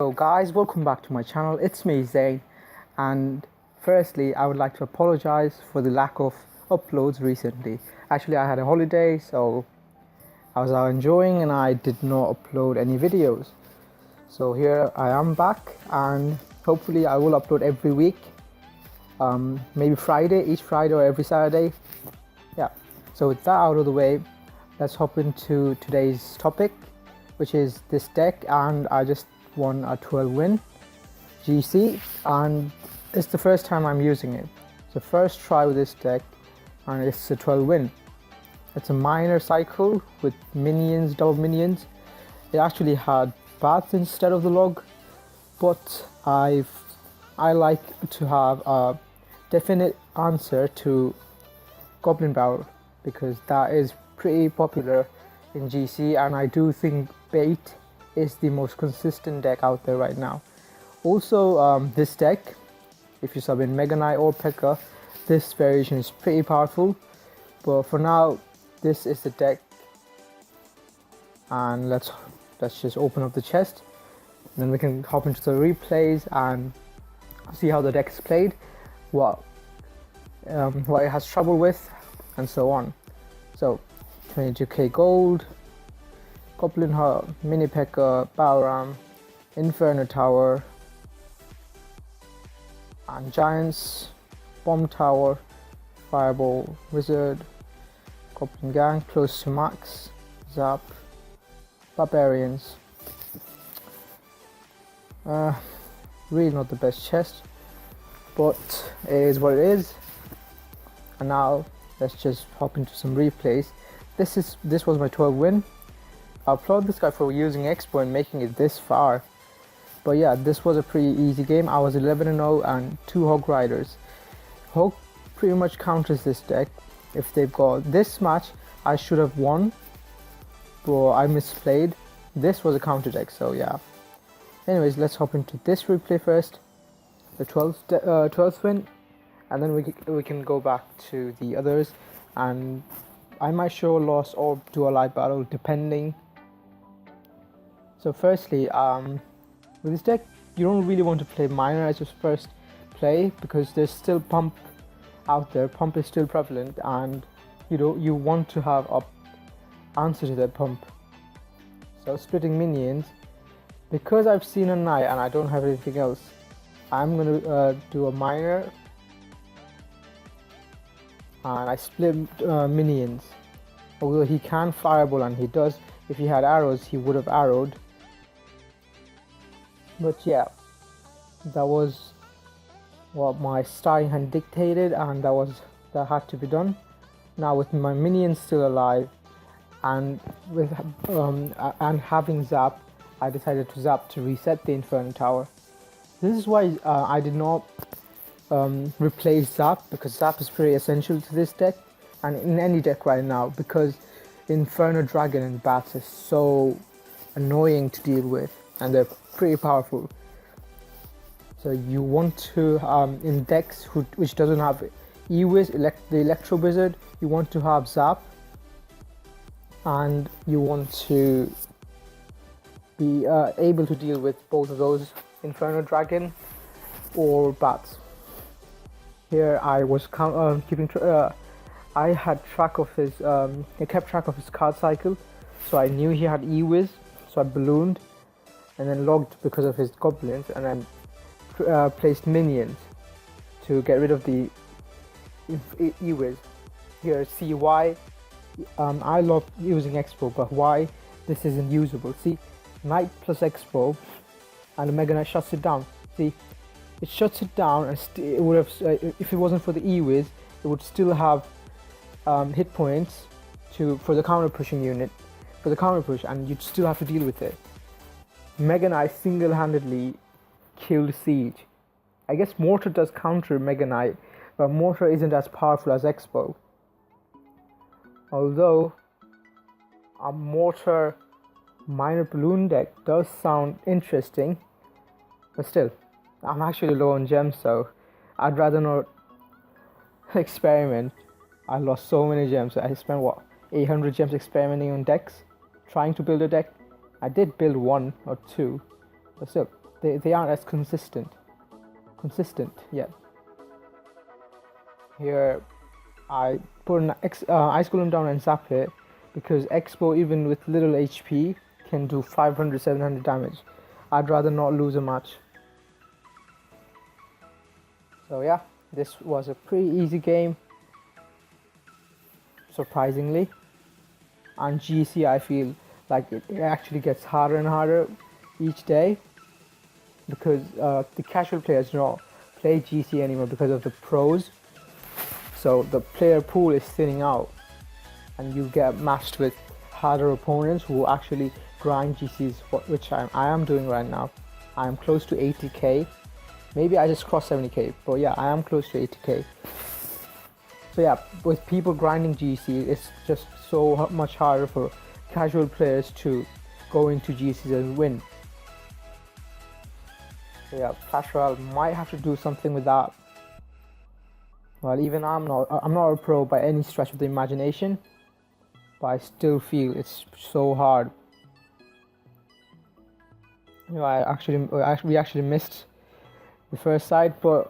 So guys, welcome back to my channel. It's me, Zane, and firstly I would like to apologize for the lack of uploads recently. Actually, I had a holiday, so I was out enjoying and I did not upload any videos. So here I am back, and hopefully I will upload every week, maybe each Friday or every Saturday. Yeah, so with that out of the way, let's hop into today's topic, which is this deck. And I just won a 12 win GC, and it's the first time I'm using it. So first try with this deck, and it's a 12 win. It's a minor cycle with minions, double minions. It actually had bats instead of the log, but I like to have a definite answer to Goblin Barrel, because that is pretty popular in GC, and I do think bait is the most consistent deck out there right now. Also, this deck, if you sub in Mega Knight or P.E.K.K.A, this variation is pretty powerful. But for now, this is the deck, and let's just open up the chest, and then we can hop into the replays and see how the deck is played, what it has trouble with, and so on. So 22k gold, Goblin Hut, Mini P.E.K.K.A, Baram, Inferno Tower, and Giants, Bomb Tower, Fireball, Wizard, Goblin Gang close to max, Zap, Barbarians. Really not the best chest, but it is what it is. And now let's just hop into some replays. This was my 12 win. I applaud this guy for using Expo and making it this far. But yeah, this was a pretty easy game. I was 11-0 and 2 Hog Riders. Hog pretty much counters this deck. If they've got this match, I should have won, but I misplayed. This was a counter deck, so yeah. Anyways, let's hop into this replay first, the 12th win, and then we can go back to the others, and I might show a loss or do a live battle depending. So firstly, with this deck, you don't really want to play minor as your first play, because there's still pump out there. Pump is still prevalent, and you want to have an answer to that pump. So splitting minions, because I've seen a knight and I don't have anything else, I'm gonna do a minor, and I split minions. Although he can fireball, and he does. If he had arrows, he would have arrowed. But yeah, that was what my starting hand dictated, and that had to be done. Now with my minions still alive, and with and having Zap, I decided to Zap to reset the Inferno Tower. This is why I did not replace Zap, because Zap is pretty essential to this deck and in any deck right now, because Inferno Dragon and bats are so annoying to deal with, and they're pretty powerful. So you want to, in decks which doesn't have E-Wiz, the Electro Wizard, you want to have Zap, and you want to be able to deal with both of those, Inferno Dragon or bats. Here I was keeping I had track of his, I kept track of his card cycle, so I knew he had E-Wiz, so I ballooned, and then logged because of his goblins, and then placed minions to get rid of the E-Wiz. Here, see why I love using Expo, but why this isn't usable. See, Knight plus Expo, and the Mega Knight shuts it down. See, it shuts it down, and it would have, if it wasn't for the E-Wiz, it would still have hit points for the counter pushing unit, for the counter push, and you'd still have to deal with it. Mega Knight single-handedly killed Siege. I guess Mortar does counter Mega Knight, but Mortar isn't as powerful as Expo. Although a Mortar minor balloon deck does sound interesting, but still, I'm actually low on gems, so I'd rather not experiment. I lost so many gems. I spent 800 gems experimenting on decks, trying to build a deck. I did build one or two, but still, they aren't as consistent. Yeah. Here I put an ice golem down and zap it, because Expo, even with little HP, can do 500-700 damage. I'd rather not lose a match. So yeah, this was a pretty easy game, surprisingly. And GC, I feel like it actually gets harder and harder each day, because the casual players do not play GC anymore because of the pros. So the player pool is thinning out, and you get matched with harder opponents who actually grind GCs, which I am doing right now. I am close to 80k. Maybe I just crossed 70k, but yeah, I am close to 80k. So yeah, with people grinding GC, it's just so much harder for casual players to go into GCs and win. So yeah, Clash Royale might have to do something with that. Well, even I'm not a pro by any stretch of the imagination, but I still feel it's so hard. You know, we actually missed the first side, but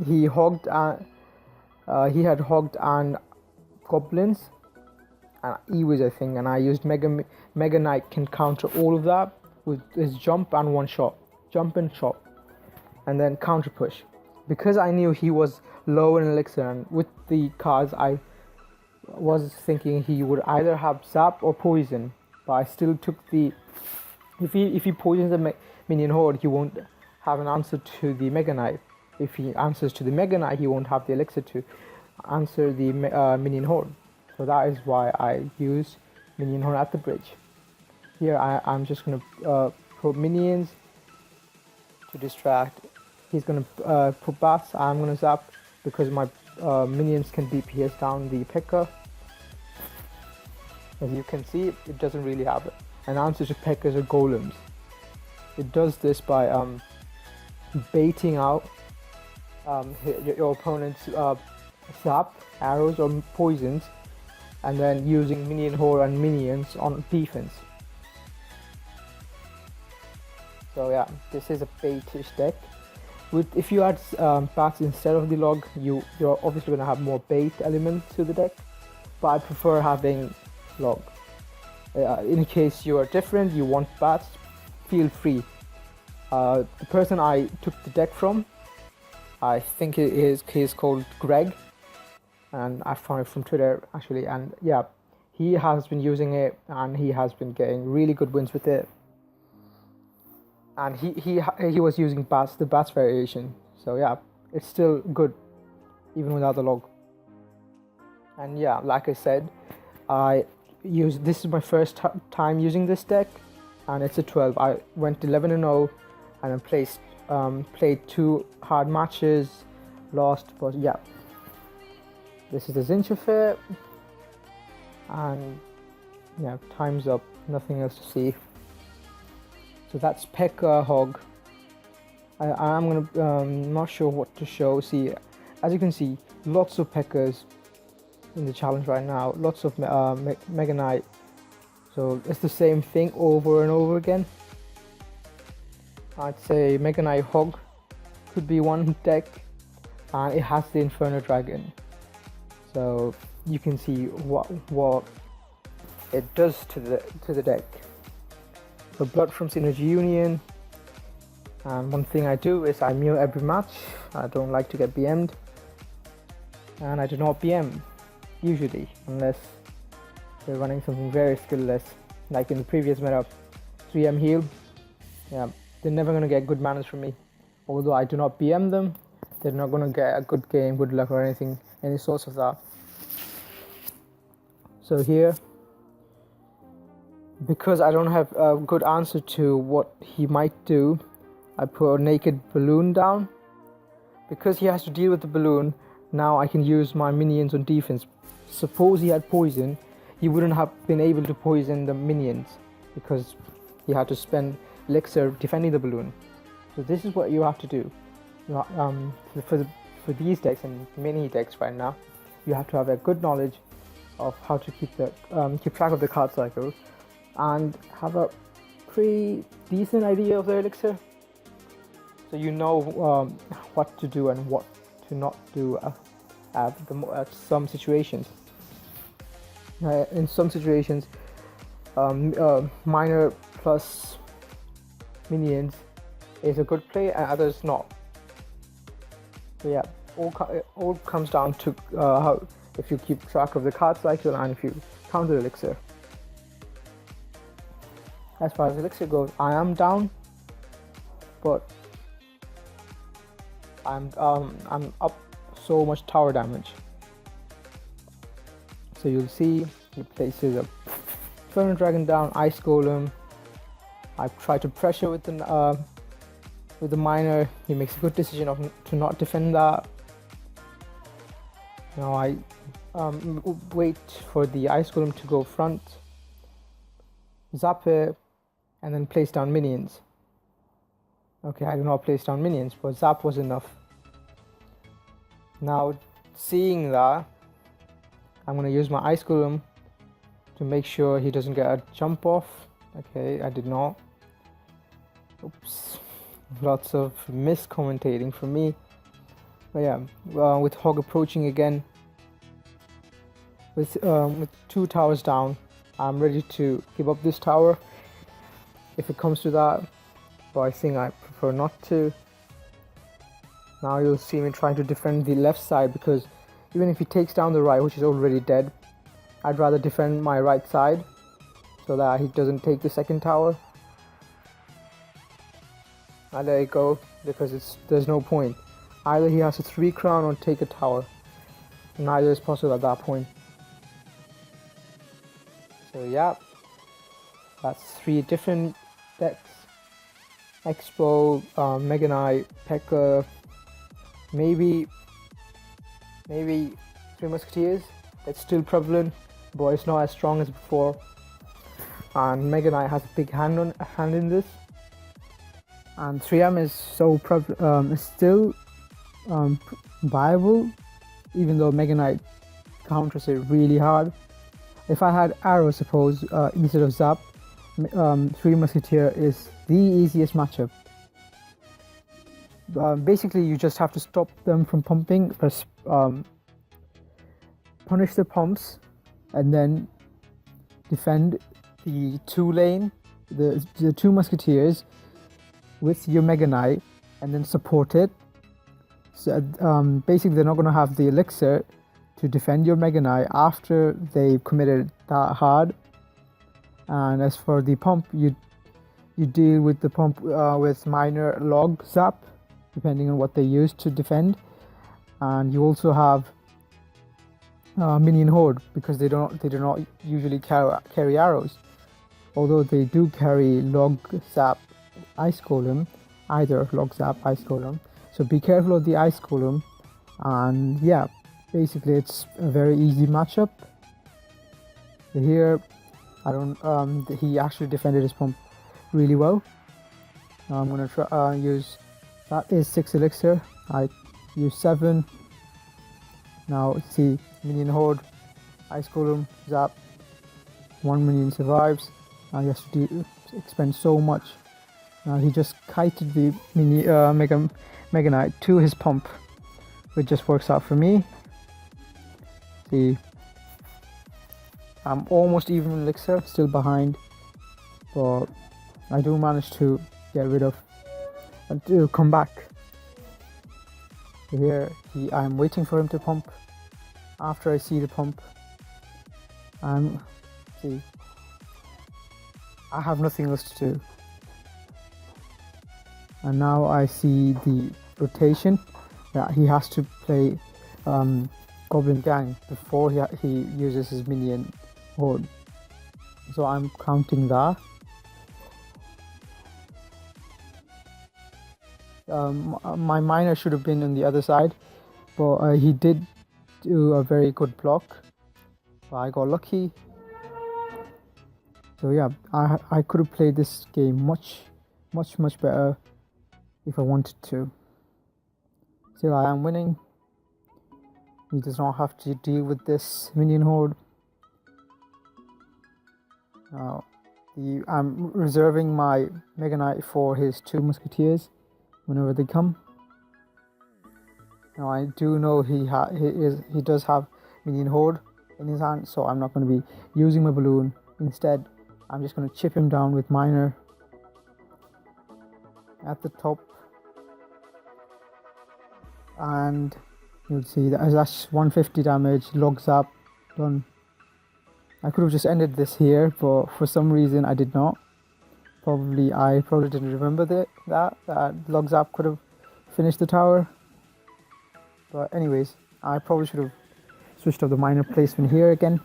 he had hogged and goblins and Ewood, I think, and I used Mega Knight can counter all of that with his jump and one shot, jump and shot, and then counter push. Because I knew he was low in elixir, and with the cards I was thinking he would either have zap or poison, but I still took the, if he poisons the Minion Horde, he won't have an answer to the Mega Knight. If he answers to the Mega Knight, he won't have the elixir to answer the Minion Horde. So that is why I use Minion Horde at the bridge. Here I'm just going to put minions to distract. He's going to put bats. I'm going to zap because my minions can DPS down the P.E.K.K.A. As you can see, it doesn't really have an answer to P.E.K.K.A.s or golems. It does this by baiting out your opponent's zap, arrows or poisons, and then using Minion Horde and minions on defense. So yeah, this is a baitish deck. If you add bats instead of the log, you're obviously going to have more bait elements to the deck, but I prefer having log. In case you are different, you want bats, feel free. The person I took the deck from, I think he's called Greg, and I found it from Twitter actually, and yeah, he has been using it and he has been getting really good wins with it. And he was using bats, the bats variation. So yeah, it's still good even without the log. And yeah, like I said, this is my first time using this deck, and it's a 12. I went 11-0 and then played 2 hard matches, lost, but yeah. This is the Zinchafir, and yeah, time's up, nothing else to see. So that's P.E.K.K.A. Hog. I'm gonna not sure what to show. See, as you can see, lots of P.E.K.K.A.s in the challenge right now. Lots of Mega Knight. So it's the same thing over and over again. I'd say Mega Knight Hog could be one deck, and it has the Inferno Dragon. So you can see what it does to the deck. So Blood from Synergy Union, and one thing I do is I mute every match. I don't like to get BM'd, and I do not BM usually unless they're running something very skillless, like in the previous meta, 3M heal. Yeah, they're never gonna get good manners from me. Although I do not BM them, they're not gonna get a good game, good luck or anything, any source of that. So here, because I don't have a good answer to what he might do, I put a naked balloon down. Because he has to deal with the balloon, now I can use my minions on defense. Suppose he had poison, he wouldn't have been able to poison the minions because he had to spend elixir defending the balloon. So this is what you have to do. For these decks and many decks right now, you have to have a good knowledge of how to keep track of the card cycle, and have a pretty decent idea of their elixir. so you know what to do and what to not do at some situations. In some situations, miner plus minions is a good play, and others not. So yeah, all comes down to how, if you keep track of the card cycle and if you count the elixir. As far as elixir goes, I am down, but I'm up so much tower damage. So you'll see he places a Inferno Dragon down, Ice Golem. I try to pressure with the miner. He makes a good decision to not defend that. Now I wait for the Ice Golem to go front, zap it, and then place down minions. Okay, I do not place down minions, but zap was enough. Now, seeing that, I'm going to use my Ice Golem to make sure he doesn't get a jump off. Okay, I did not. Oops. Lots of miscommentating from me. But yeah, with Hog approaching again, with 2 towers down, I'm ready to give up this tower if it comes to that, but I think I prefer not to. Now you'll see me trying to defend the left side, because even if he takes down the right, which is already dead, I'd rather defend my right side so that he doesn't take the second tower. I let it go because there's no point. Either he has a 3 crown or take a tower. Neither is possible at that point. So yeah, that's 3 different decks. Expo, Mega Knight, P.E.K.K.A, maybe 3 Musketeers. It's still prevalent, but it's not as strong as before. And Mega Knight has a big hand in this. And 3M is so still viable, even though Mega Knight counters it really hard. If I had arrow, suppose, instead of zap, 3 Musketeer is the easiest matchup. Basically, you just have to stop them from pumping, punish the pumps, and then defend the 2 lane, the 2 Musketeers with your Mega Knight, and then support it. So basically, they're not going to have the elixir to defend your Mega Knight after they've committed that hard. And as for the pump, you deal with the pump with minor log zap, depending on what they use to defend. And you also have Minion Horde, because they do not usually carry arrows, although they do carry log zap Ice Golem, either log zap Ice Golem. So be careful of the Ice Golem. And yeah, basically it's a very easy matchup. Here, he actually defended his pump really well. Now I'm gonna try use, that is 6 elixir. I use 7. Now see, Minion Horde, Ice Golem, zap, 1 minion survives. Now he has to expend so much. Now he just kited the Mega Knight to his pump, which just works out for me. See, I'm almost even in elixir, still behind, but I do manage to get rid of and to come back. So here I'm waiting for him to pump. After I see the pump, see, I have nothing else to do. And now I see the rotation that he has to play Goblin Gang before he uses his Minion Horde. So I'm counting that. My miner should have been on the other side, but he did do a very good block. I got lucky. So yeah, I could have played this game much better if I wanted to. Still, I am winning. He does not have to deal with this Minion Horde. Now, I'm reserving my Mega Knight for his 2 Musketeers. whenever they come. Now I do know he does have Minion Horde in his hand, so I'm not going to be using my balloon. Instead, I'm just going to chip him down with Miner at the top, and you'll see that that's 150 damage, logs up, done. I could have just ended this here, but for some reason I did not. I probably didn't remember that logs up could have finished the tower. But anyways, I probably should have switched up the miner placement here again.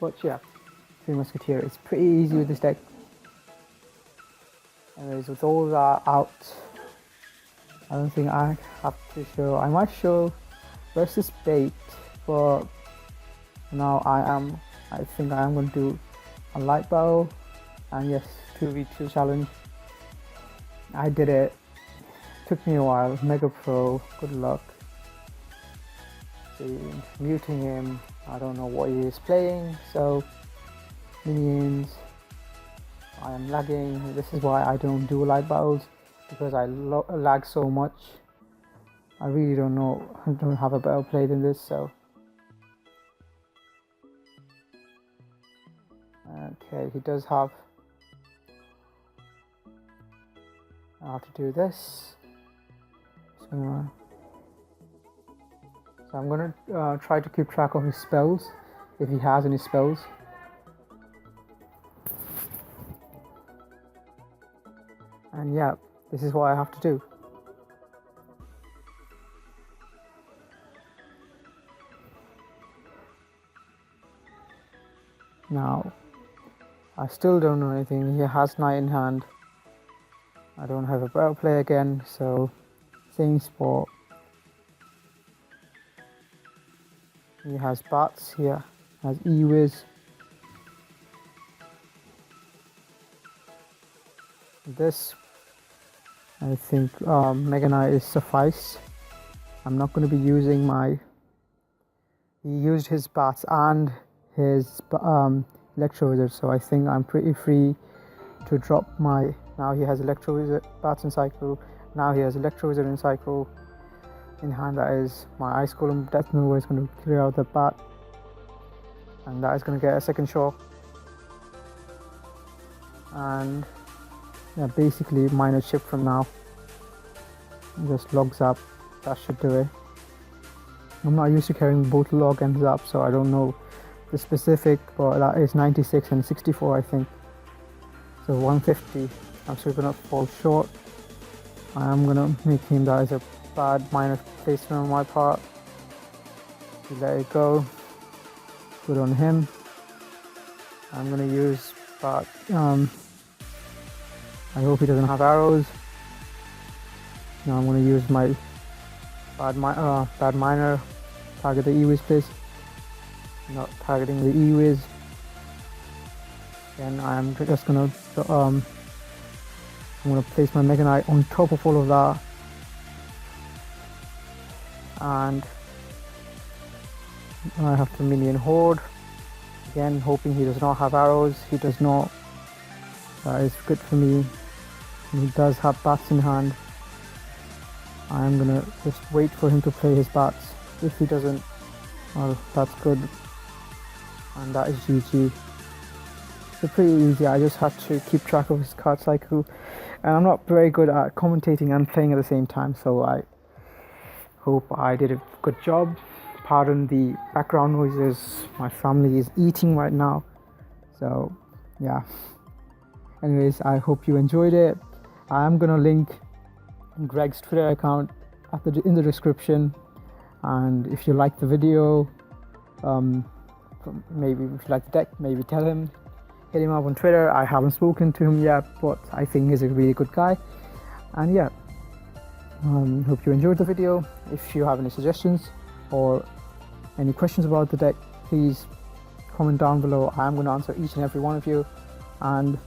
But yeah, 3 musketeers. It's pretty easy with this deck. Anyways, with all that out, I don't think I have to show. I might show versus bait, but now I think I am going to do a light bow, and yes, 2v2 challenge. I did it. Took me a while. Mega Pro, good luck. See, muting him. I don't know what he is playing. So minions. I am lagging. This is why I don't do light battles, because I lag so much. I really don't know. I don't have a better play than this. So okay, he does have. I have to do this. So I'm gonna try to keep track of his spells, if he has any spells. And yeah, this is what I have to do. Now, I still don't know anything. He has Knight in hand. I don't have a battle play again, so same spot. He has bats here, has E-Wiz. This, I think Mega Knight is suffice. I'm not going to be using he used his bats and his Electro Wizard, so I think I'm pretty free to drop my. Now he has Electro Wizard, bats in cycle. Now he has Electro Wizard in cycle. In hand, that is my Ice Golem Death Nova is going to clear out the bat, and that is going to get a second shock. And yeah, basically minor chip from now. Just logs up. That should do it. I'm not used to carrying both log and zap, so I don't know the specific, but that is 96 and 64, I think. So 150. I'm still gonna fall short. I am gonna make him. That is a bad minor placement on my part. Let it go. Good on him. I'm gonna use, but I hope he doesn't have arrows. Now I'm gonna use my bad miner. Target the E-Wiz, please. Not targeting the E-Wiz. Then I'm just gonna I'm gonna place my Mega Knight on top of all of that, and I have the Minion Horde again, hoping he does not have arrows. He does not. That is good for me. And he does have bats in hand. I'm gonna just wait for him to play his bats. If he doesn't, well, that's good, and that is GG. So pretty easy. I just have to keep track of his card cycle, and I'm not very good at commentating and playing at the same time, so I hope I did a good job. Pardon the background noises, my family is eating right now, so yeah. Anyways, I hope you enjoyed it. I am gonna link Greg's Twitter account in the description, and if you like the video, maybe if you like the deck, maybe tell him. Hit him up on Twitter. I haven't spoken to him yet, but I think he's a really good guy. And yeah, hope you enjoyed the video. If you have any suggestions or any questions about the deck, please comment down below. I'm going to answer each and every one of you. And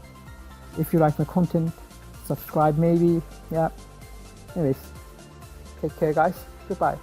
if you like my content, subscribe maybe. Yeah. Anyways, take care guys. Goodbye.